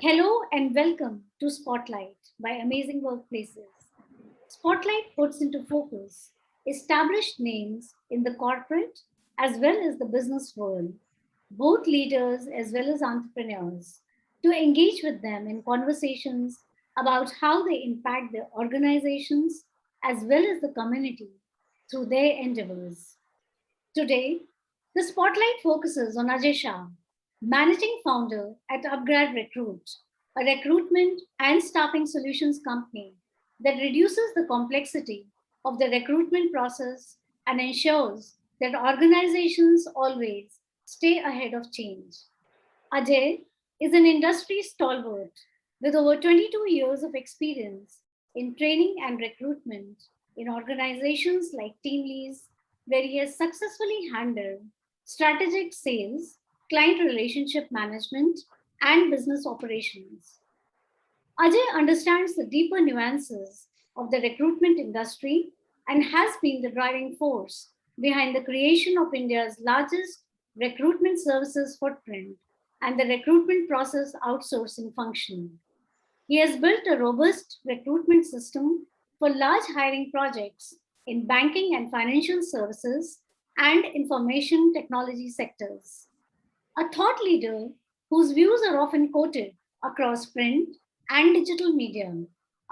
Hello and welcome to Spotlight by Amazing Workplaces. Spotlight puts into focus established names in the corporate as well as the business world, both leaders as well as entrepreneurs, to engage with them in conversations about how they impact their organizations as well as the community through their endeavors. Today, the spotlight focuses on Ajay Shah, managing founder at UpgradRekrut, a recruitment and staffing solutions company that reduces the complexity of the recruitment process and ensures that organizations always stay ahead of change. Ajay is an industry stalwart with over 22 years of experience in training and recruitment in organizations like Teamlease, where he has successfully handled strategic sales, client relationship management, and business operations. Ajay understands the deeper nuances of the recruitment industry and has been the driving force behind the creation of India's largest recruitment services footprint and the recruitment process outsourcing function. He has built a robust recruitment system for large hiring projects in banking and financial services and information technology sectors. A thought leader whose views are often quoted across print and digital media,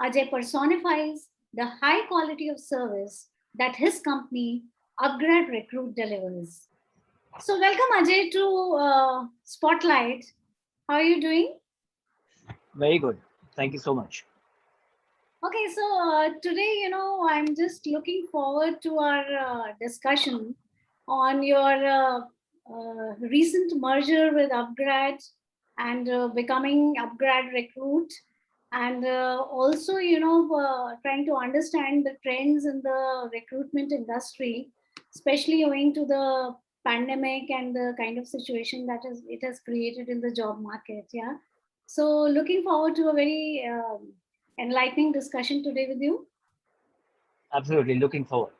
Ajay personifies the high quality of service that his company, Upgrad Recruit, delivers. So, welcome Ajay to Spotlight. How are you doing? Very good. Thank you so much. Okay, so today, I'm just looking forward to our discussion on your recent merger with Upgrad and becoming Upgrad Recruit, and also, trying to understand the trends in the recruitment industry, especially owing to the pandemic and the kind of situation that it has created in the job market. Yeah. So, looking forward to a very enlightening discussion today with you. Absolutely. Looking forward.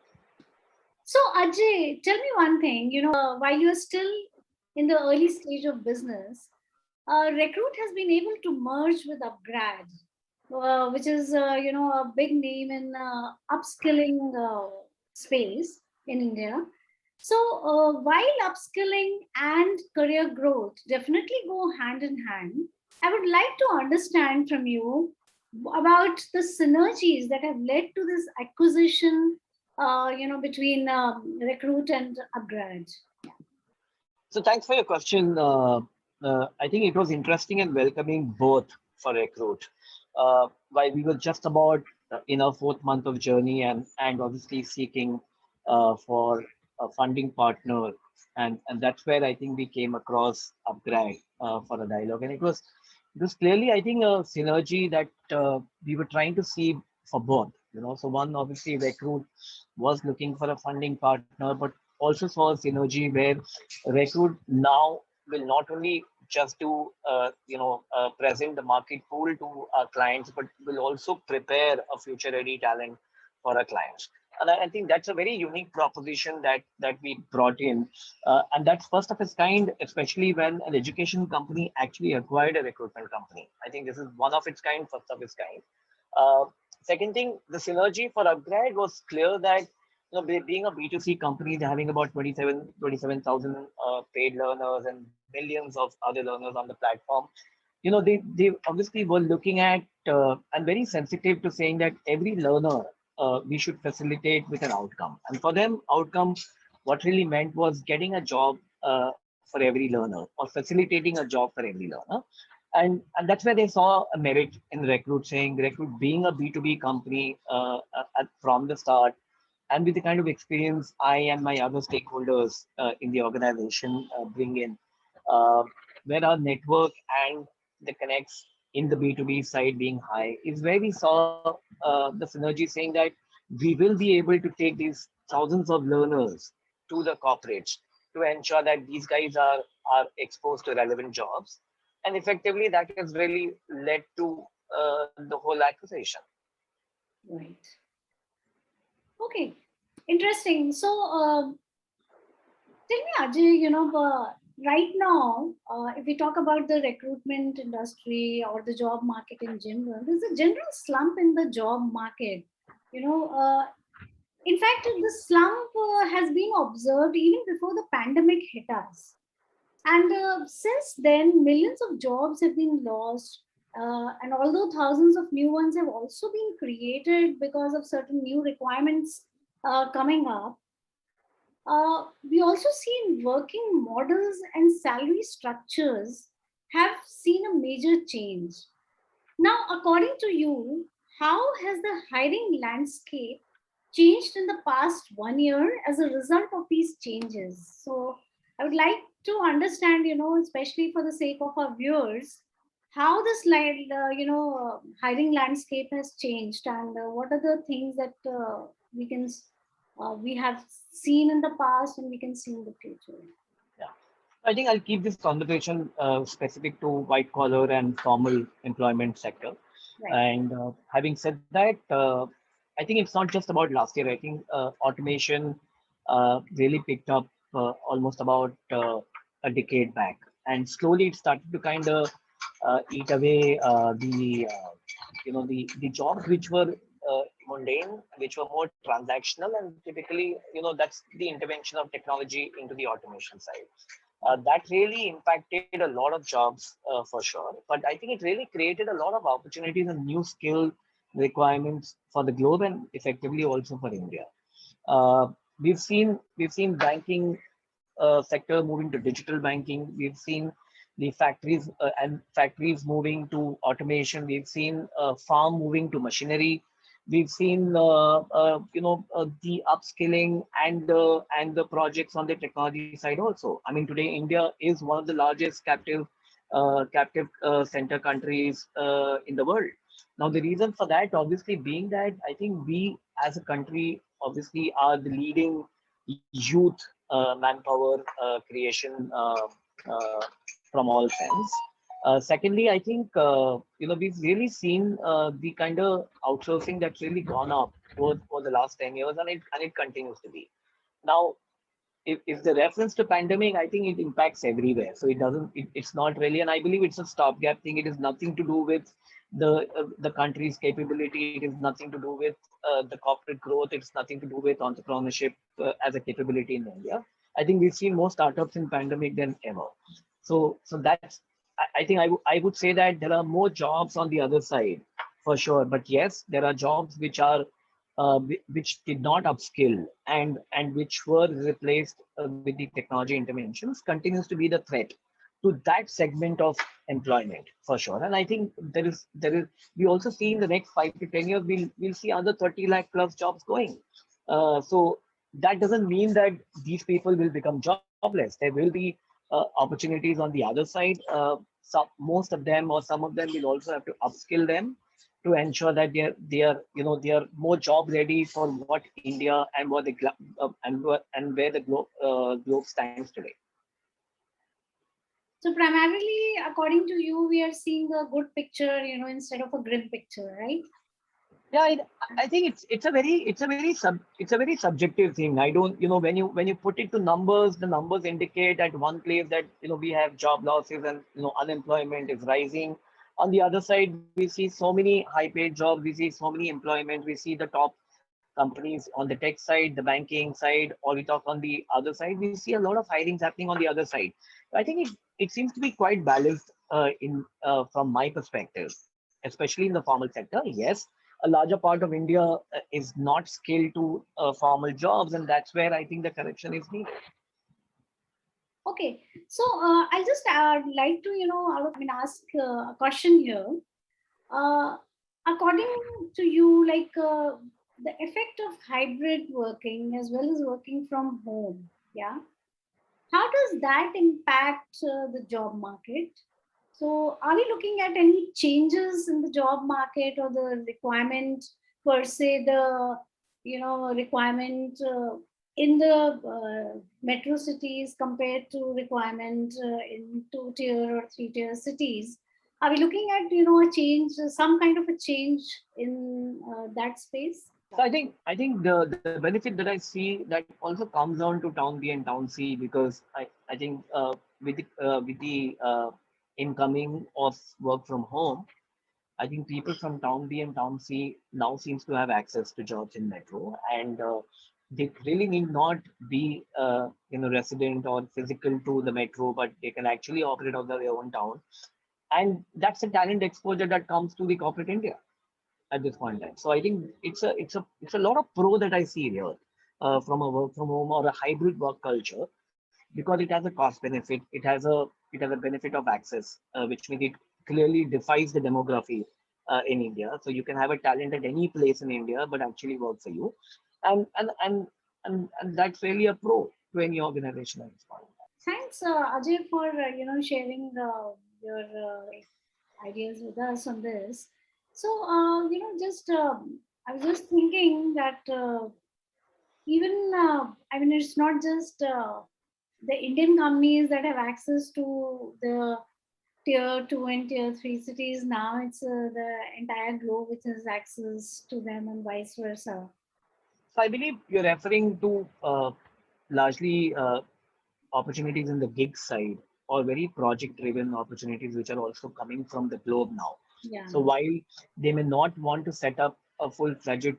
So, Ajay, tell me one thing. While you're still in the early stage of business, Recruit has been able to merge with Upgrad, which is a big name in upskilling space in India. So, while upskilling and career growth definitely go hand in hand, I would like to understand from you about the synergies that have led to this acquisition, between Recruit and Upgrad. So thanks for your question. I think it was interesting and welcoming both for Recruit. While we were just about in our fourth month of journey and obviously seeking for a funding partner, and that's where I think we came across Upgrade for a dialogue, and it was clearly I think a synergy that we were trying to see for both. So one obviously Recruit was looking for a funding partner, but also saw a synergy where Recruit now will not only just do present the market pool to our clients, but will also prepare a future ready talent for our clients. And I think that's a very unique proposition that we brought in, and that's first of its kind, especially when an education company actually acquired a recruitment company. I think this is one of its kind, first of its kind. Uh, Second thing, the synergy for Upgrade was clear that being a B2C company, they're having about 27,000 paid learners and millions of other learners on the platform. They obviously were looking at and very sensitive to saying that every learner we should facilitate with an outcome. And for them, outcome, what really meant was getting a job for every learner or facilitating a job for every learner. And that's where they saw a merit in Recruit, saying Recruit being a B2B company from the start, and with the kind of experience I and my other stakeholders in the organization bring in, uh, where our network and the connects in the B2B side being high, is where we saw the synergy saying that we will be able to take these thousands of learners to the corporates to ensure that these guys are exposed to relevant jobs. And effectively, that has really led to the whole acquisition. Right. Okay. Interesting. So, tell me, Ajay, right now, if we talk about the recruitment industry or the job market in general, there's a general slump in the job market. You know, in fact, the slump has been observed even before the pandemic hit us. And since then, millions of jobs have been lost. And although thousands of new ones have also been created because of certain new requirements coming up, we also see working models and salary structures have seen a major change. Now, according to you, how has the hiring landscape changed in the past 1 year as a result of these changes? So, I would like to understand, especially for the sake of our viewers, how this hiring landscape has changed, and what are the things that we have seen in the past and we can see in the future. Yeah. I think I'll keep this conversation specific to white collar and formal employment sector. Right. And having said that, I think it's not just about last year. I think automation really picked up almost about a decade back, and slowly it started to kind of eat away the jobs which were mundane, which were more transactional, and typically that's the intervention of technology into the automation side. That really impacted a lot of jobs for sure. But I think it really created a lot of opportunities and new skill requirements for the globe and effectively also for India. Uh, we've seen banking sector moving to digital banking. We've seen the factories moving to automation. We've seen farm moving to machinery. We've seen the upskilling and the projects on the technology side also. I mean, today India is one of the largest captive center countries in the world. Now, the reason for that obviously being that I think we as a country obviously are the leading youth manpower creation from all fronts. Secondly, I think we've really seen the kind of outsourcing that's really gone up for the last 10 years, and it continues to be. Now, if the reference to pandemic, I think it impacts everywhere. So it doesn't. It's not really, and I believe it's a stopgap thing. It has nothing to do with the country's capability. It is nothing to do with the corporate growth. It's nothing to do with entrepreneurship as a capability in India. I think we've seen more startups in pandemic than ever. So that's. I think I would say that there are more jobs on the other side for sure. But yes, there are jobs which did not upskill and which were replaced with the technology interventions continues to be the threat to that segment of employment for sure. And I think there is we also see in the next 5 to 10 years we'll see other 30 lakh plus jobs going. So that doesn't mean that these people will become jobless. There will be opportunities on the other side. Most of them or some of them will also have to upskill them to ensure that they are more job ready for what India and what and where the globe stands today. So primarily, according to you, we are seeing a good picture, instead of a grim picture, right? Yeah, I think it's a very subjective thing. I don't, when you put it to numbers, the numbers indicate at one place that we have job losses and unemployment is rising. On the other side, we see so many high paid jobs, we see so many employment, we see the top companies on the tech side, the banking side, or we talk on the other side, we see a lot of hirings happening on the other side. I think it seems to be quite balanced in from my perspective, especially in the formal sector. Yes, a larger part of India is not skilled to formal jobs, and that's where I think the correction is needed. Okay. So I just like to, ask a question here. Uh, According to you, the effect of hybrid working as well as working from home, yeah, how does that impact the job market? So, are we looking at any changes in the job market or the requirement per se, the requirement in the metro cities compared to requirement in 2 tier or 3 tier cities? Are we looking at a change, some kind of a change in that space? So I think the benefit that I see that also comes down to town B and town C, because I think with the incoming of work from home, I think people from Town B and Town C now seems to have access to jobs in metro, and they really need not be resident or physical to the metro, but they can actually operate out of their own town, and that's a talent exposure that comes to the corporate India at this point in time. So I think it's a lot of pro that I see here from a work from home or a hybrid work culture, because it has a cost benefit, it has a benefit of access, which means it clearly defies the demography in India. So you can have a talent at any place in India, but actually work for you, and and and and that's really a pro to any organization at this point. Thanks, Ajay, for sharing your ideas with us on this. So, just I was just thinking that even I mean, it's not just the Indian companies that have access to the tier two and tier three cities. Now it's the entire globe which has access to them, and vice versa. So I believe you're referring to largely opportunities in the gig side, or very project driven opportunities which are also coming from the globe now. Yeah, So while they may not want to set up a full fledged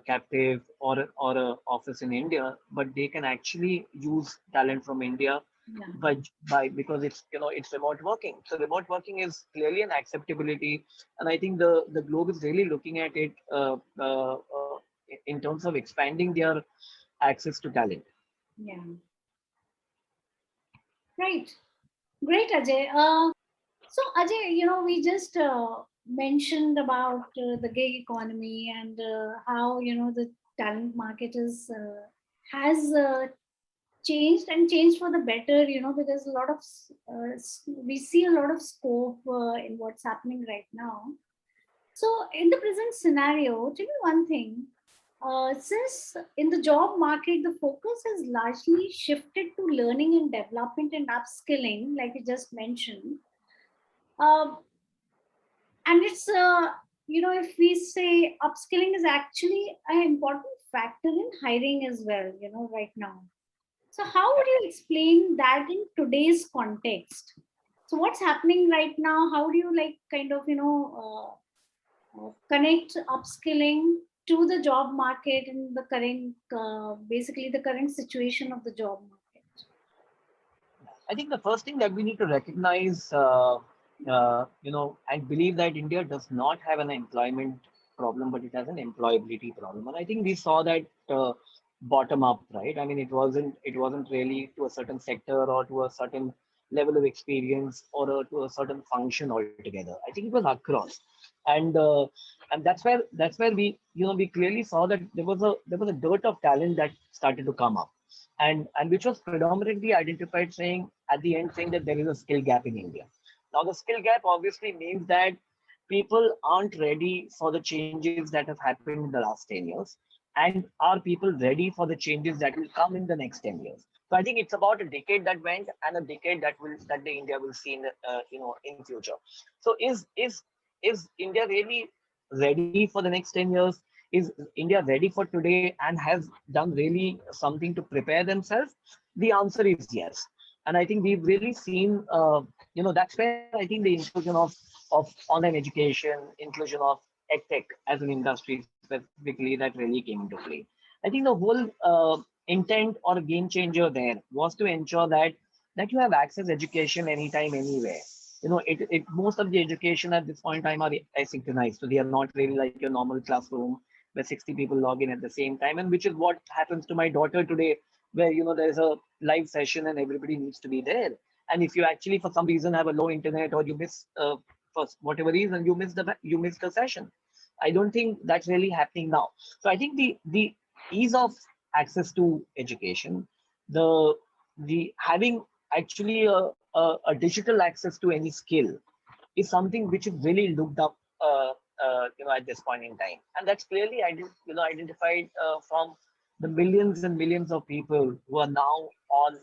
captive or a office in India, but they can actually use talent from India yeah. by because it's remote working. So remote working is clearly an acceptability, and I think the globe is really looking at it in terms of expanding their access to talent. Yeah, right. Great, Ajay. So, Ajay, we just mentioned about the gig economy and how the talent market is has changed and changed for the better. Because a lot of we see a lot of scope in what's happening right now. So, in the present scenario, tell me one thing. Since in the job market, the focus has largely shifted to learning and development and upskilling, like you just mentioned. Um, and it's if we say upskilling is actually an important factor in hiring as well, right now. So how would you explain that in today's context? So what's happening right now? How do you like kind of connect upskilling to the job market and the current basically the current situation of the job market? I think the first thing that we need to recognize, I believe that India does not have an employment problem, but it has an employability problem. And I think we saw that bottom up, right? I mean, it wasn't really to a certain sector or to a certain level of experience or to a certain function altogether. I think it was across, and that's where we clearly saw that there was a dearth of talent that started to come up, and which was predominantly identified saying at the end saying that there is a skill gap in India. Now the skill gap obviously means that people aren't ready for the changes that have happened in the last 10 years, and are people ready for the changes that will come in the next 10 years. So I think it's about a decade that went and a decade that the India will see in future. So is India really ready for the next 10 years? Is India ready for today and has done really something to prepare themselves? The answer is yes. And I think we've really seen, that's where I think the inclusion of online education, inclusion of edtech as an industry specifically, that really came into play. I think the whole intent or game changer there was to ensure that you have access education anytime, anywhere. Most of the education at this point in time are asynchronized, so they are not really like your normal classroom where 60 people log in at the same time, and which is what happens to my daughter today, where there's a live session and everybody needs to be there. And if you actually for some reason have a low internet, or you miss for whatever reason you miss the session, I don't think that's really happening now. So I think the ease of access to education, the the having actually a digital access to any skill is something which is really looked up at this point in time, and that's clearly identified from the millions and millions of people who are now on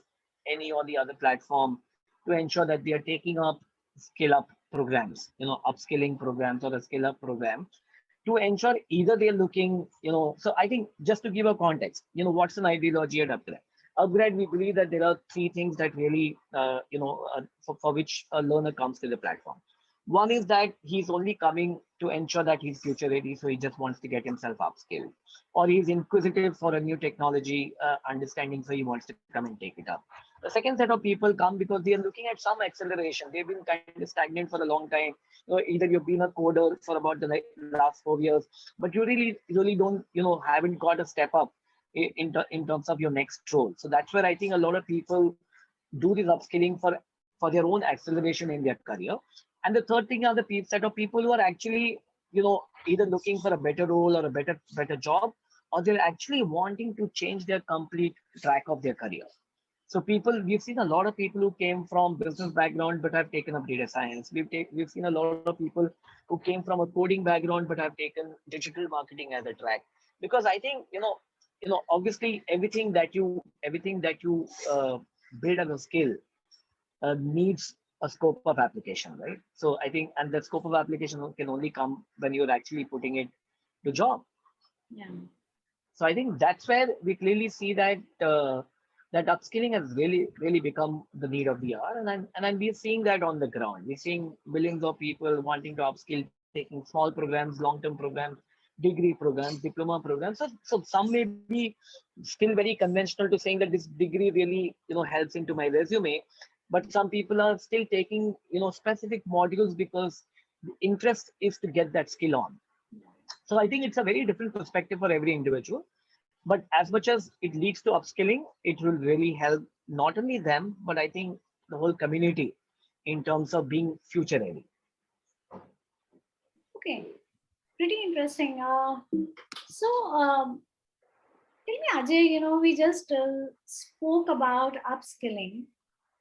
any or the other platform, to ensure that they are taking up skill up programs, upskilling programs or a skill up program, to ensure either they're looking. So I think, just to give a context, what's an ideology at Upgrad? Upgrade, we believe that there are three things that really, for which a learner comes to the platform. One is that he's only coming to ensure that he's future ready, so he just wants to get himself upskilled, or he's inquisitive for a new technology understanding, so he wants to come and take it up. The second set of people come because they are looking at some acceleration. They've been kind of stagnant for a long time. Either you've been a coder for about the last 4 years, but you really don't, haven't got a step up in terms of your next role. So that's where I think a lot of people do this upskilling for their own acceleration in their career. And the third thing are the set of people who are actually, either looking for a better role or a better job, or they're actually wanting to change their complete track of their career. So we've seen a lot of people who came from business background but have taken up data science. We've seen a lot of people who came from a coding background but have taken digital marketing as a track. Because I think obviously everything that you build as a skill needs a scope of application, right? So I think, and the scope of application can only come when you're actually putting it to job. Yeah. So I think that's where we clearly see that that upskilling has really become the need of the hour, and we're seeing that on the ground. We're seeing millions of people wanting to upskill, taking small programs, long-term programs, degree programs, diploma programs. So some may be still very conventional to saying that this degree really helps into my resume, but some people are still taking specific modules because the interest is to get that skill on. So I think it's a very different perspective for every individual. But as much as it leads to upskilling, it will really help not only them, but I think the whole community in terms of being future ready. Okay, pretty interesting. So, tell me, Ajay, we just spoke about upskilling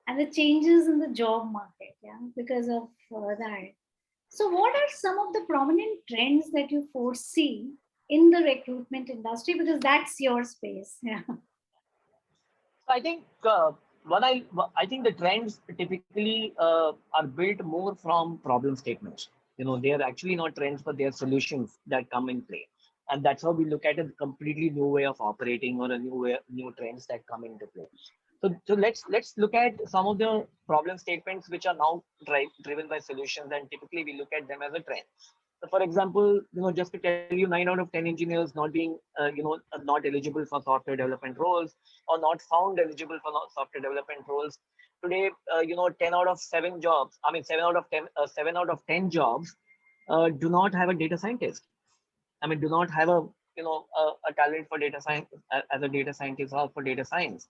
and the changes in the job market, yeah, because of that. So, what are some of the prominent trends that you foresee in the recruitment industry? Because that's your space. Yeah. I think I think the trends typically are built more from problem statements. They are actually not trends, but they are solutions that come in play, and that's how we look at a completely new way of operating or a new trends that come into play. So let's look at some of the problem statements which are now driven by solutions, and typically we look at them as a trend. So for example, just to tell you, 9 out of 10 engineers not being, not eligible for software development roles, or not found eligible for software development roles. Today, 10 out of 7 jobs, I mean, 7 out of 10 jobs do not have a data scientist. I mean, do not have a talent for data science as a data scientist or for data science.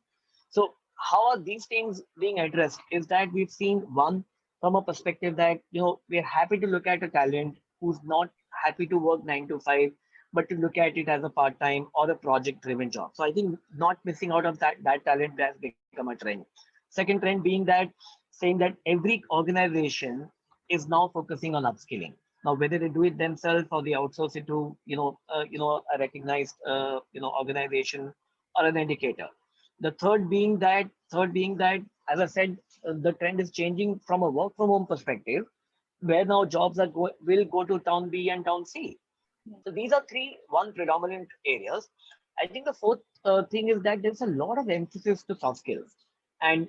So how are these things being addressed? Is that we've seen one from a perspective that we're happy to look at a talent who's not happy to work 9 to 5, but to look at it as a part-time or a project-driven job. So I think not missing out of that talent has become a trend. Second trend being that saying that every organization is now focusing on upskilling. Now, whether they do it themselves or they outsource it to a recognized organization or an educator. The third being that, as I said, the trend is changing from a work from home perspective, where now jobs will go to town B and town C. So these are one predominant areas. I think the fourth thing is that there's a lot of emphasis to soft skills, and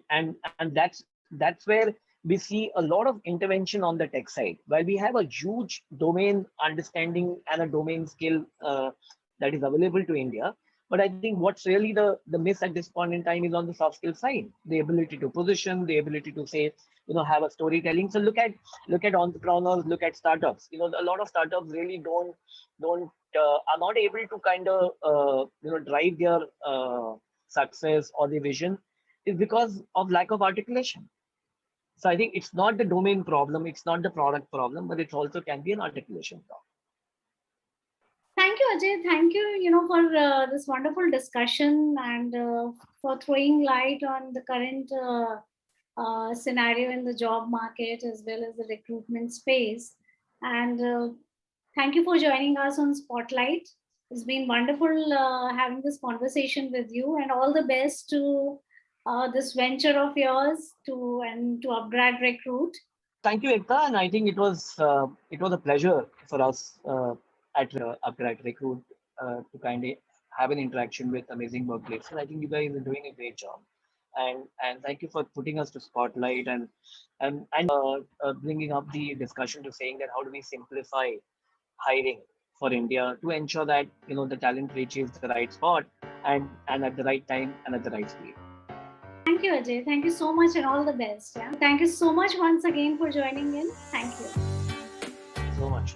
that's where we see a lot of intervention on the tech side. While we have a huge domain understanding and a domain skill that is available to India, but I think what's really the miss at this point in time is on the soft skill side, the ability to position, the ability to say, have a storytelling. So look at entrepreneurs, look at startups. A lot of startups really don't are not able to kind of drive their success or the vision, is because of lack of articulation. So I think it's not the domain problem, it's not the product problem, but it also can be an articulation problem. Thank you, Ajay. Thank you, for this wonderful discussion and for throwing light on the current scenario in the job market as well as the recruitment space. And thank you for joining us on Spotlight. It's been wonderful having this conversation with you, and all the best to this venture of yours to Upgrad Recruit. Thank you, Ekta, and I think it was a pleasure for us at Upgrad Recruit to kind of have an interaction with amazing workplaces. I think you guys are doing a great job, and thank you for putting us to spotlight and bringing up the discussion to saying that how do we simplify hiring for India to ensure that the talent reaches the right spot and at the right time and at the right speed. Thank you, Ajay. Thank you so much and all the best. Yeah. Thank you so much once again for joining in. Thank you. So much.